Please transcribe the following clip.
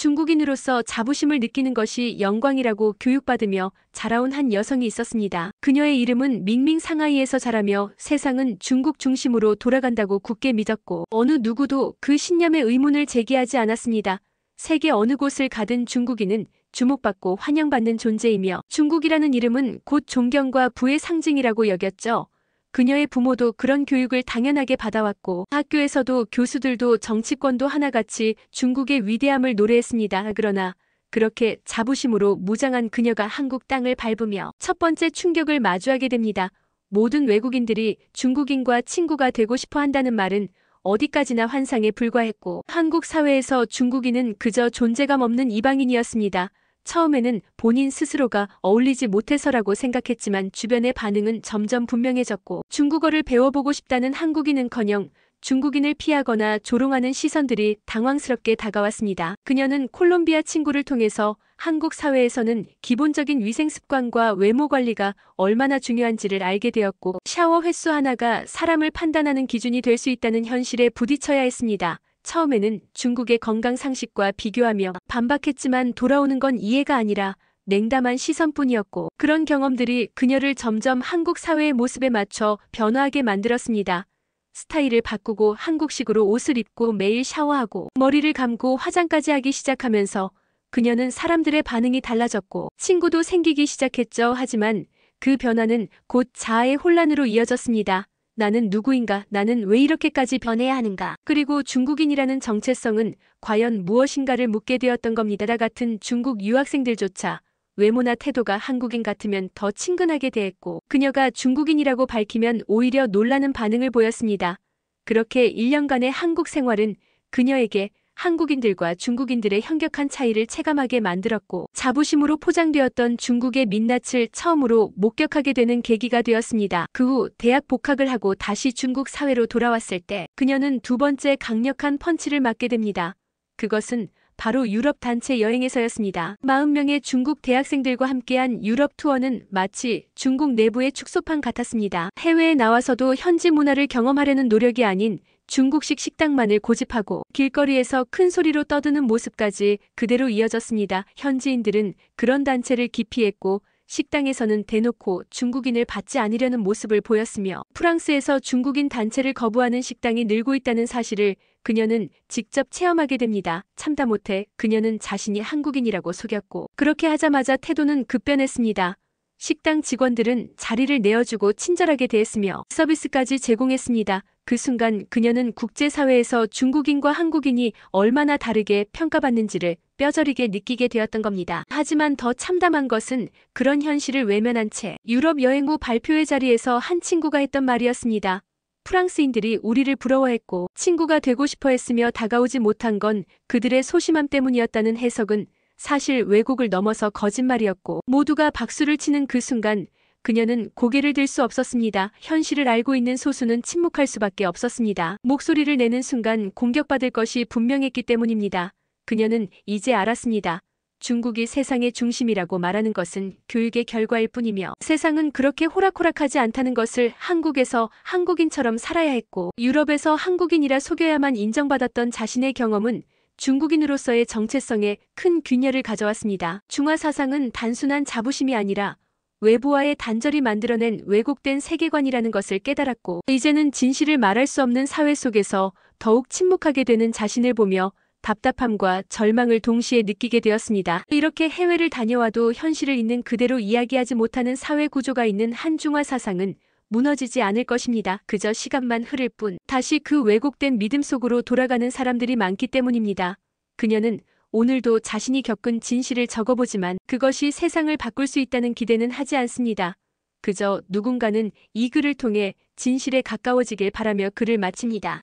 중국인으로서 자부심을 느끼는 것이 영광이라고 교육받으며 자라온 한 여성이 있었습니다. 그녀의 이름은 밍밍. 상하이에서 자라며 세상은 중국 중심으로 돌아간다고 굳게 믿었고 어느 누구도 그 신념에 의문을 제기하지 않았습니다. 세계 어느 곳을 가든 중국인은 주목받고 환영받는 존재이며 중국이라는 이름은 곧 존경과 부의 상징이라고 여겼죠. 그녀의 부모도 그런 교육을 당연하게 받아왔고 학교에서도 교수들도 정치권도 하나같이 중국의 위대함을 노래했습니다. 그러나 그렇게 자부심으로 무장한 그녀가 한국 땅을 밟으며 첫 번째 충격을 마주하게 됩니다. 모든 외국인들이 중국인과 친구가 되고 싶어 한다는 말은 어디까지나 환상에 불과했고 한국 사회에서 중국인은 그저 존재감 없는 이방인이었습니다. 처음에는 본인 스스로가 어울리지 못해서라고 생각했지만 주변의 반응은 점점 분명해졌고 중국어를 배워보고 싶다는 한국인은커녕 중국인을 피하거나 조롱하는 시선들이 당황스럽게 다가왔습니다. 그녀는 콜롬비아 친구를 통해서 한국 사회에서는 기본적인 위생 습관과 외모 관리가 얼마나 중요한지를 알게 되었고 샤워 횟수 하나가 사람을 판단하는 기준이 될 수 있다는 현실에 부딪혀야 했습니다. 처음에는 중국의 건강 상식과 비교하며 반박했지만 돌아오는 건 이해가 아니라 냉담한 시선뿐이었고 그런 경험들이 그녀를 점점 한국 사회의 모습에 맞춰 변화하게 만들었습니다. 스타일을 바꾸고 한국식으로 옷을 입고 매일 샤워하고 머리를 감고 화장까지 하기 시작하면서 그녀는 사람들의 반응이 달라졌고 친구도 생기기 시작했죠. 하지만 그 변화는 곧 자아의 혼란으로 이어졌습니다. 나는 누구인가? 나는 왜 이렇게까지 변해야 하는가? 그리고 중국인이라는 정체성은 과연 무엇인가를 묻게 되었던 겁니다. 나 같은 중국 유학생들조차 외모나 태도가 한국인 같으면 더 친근하게 대했고 그녀가 중국인이라고 밝히면 오히려 놀라는 반응을 보였습니다. 그렇게 1년간의 한국 생활은 그녀에게 한국인들과 중국인들의 현격한 차이를 체감하게 만들었고 자부심으로 포장되었던 중국의 민낯을 처음으로 목격하게 되는 계기가 되었습니다. 그 후 대학 복학을 하고 다시 중국 사회로 돌아왔을 때 그녀는 두 번째 강력한 펀치를 맞게 됩니다. 그것은 바로 유럽 단체 여행에서였습니다. 40명의 중국 대학생들과 함께한 유럽 투어는 마치 중국 내부의 축소판 같았습니다. 해외에 나와서도 현지 문화를 경험하려는 노력이 아닌 중국식 식당만을 고집하고 길거리에서 큰 소리로 떠드는 모습까지 그대로 이어졌습니다. 현지인들은 그런 단체를 기피했고 식당에서는 대놓고 중국인을 받지 않으려는 모습을 보였으며 프랑스에서 중국인 단체를 거부하는 식당이 늘고 있다는 사실을 그녀는 직접 체험하게 됩니다. 참다 못해 그녀는 자신이 한국인이라고 속였고 그렇게 하자마자 태도는 급변했습니다. 식당 직원들은 자리를 내어주고 친절하게 대했으며 서비스까지 제공했습니다. 그 순간 그녀는 국제사회에서 중국인과 한국인이 얼마나 다르게 평가받는지를 뼈저리게 느끼게 되었던 겁니다. 하지만 더 참담한 것은 그런 현실을 외면한 채 유럽 여행 후 발표회 자리에서 한 친구가 했던 말이었습니다. 프랑스인들이 우리를 부러워했고 친구가 되고 싶어 했으며 다가오지 못한 건 그들의 소심함 때문이었다는 해석은 사실 왜곡을 넘어서 거짓말이었고 모두가 박수를 치는 그 순간 그녀는 고개를 들 수 없었습니다. 현실을 알고 있는 소수는 침묵할 수밖에 없었습니다. 목소리를 내는 순간 공격받을 것이 분명했기 때문입니다. 그녀는 이제 알았습니다. 중국이 세상의 중심이라고 말하는 것은 교육의 결과일 뿐이며 세상은 그렇게 호락호락하지 않다는 것을 한국에서 한국인처럼 살아야 했고 유럽에서 한국인이라 속여야만 인정받았던 자신의 경험은 중국인으로서의 정체성에 큰 균열을 가져왔습니다. 중화 사상은 단순한 자부심이 아니라 외부와의 단절이 만들어낸 왜곡된 세계관이라는 것을 깨달았고 이제는 진실을 말할 수 없는 사회 속에서 더욱 침묵하게 되는 자신을 보며 답답함과 절망을 동시에 느끼게 되었습니다. 이렇게 해외를 다녀와도 현실을 있는 그대로 이야기하지 못하는 사회 구조가 있는 한중화 사상은 무너지지 않을 것입니다. 그저 시간만 흐를 뿐 다시 그 왜곡된 믿음 속으로 돌아가는 사람들이 많기 때문입니다. 그녀는 오늘도 자신이 겪은 진실을 적어보지만 그것이 세상을 바꿀 수 있다는 기대는 하지 않습니다. 그저 누군가는 이 글을 통해 진실에 가까워지길 바라며 글을 마칩니다.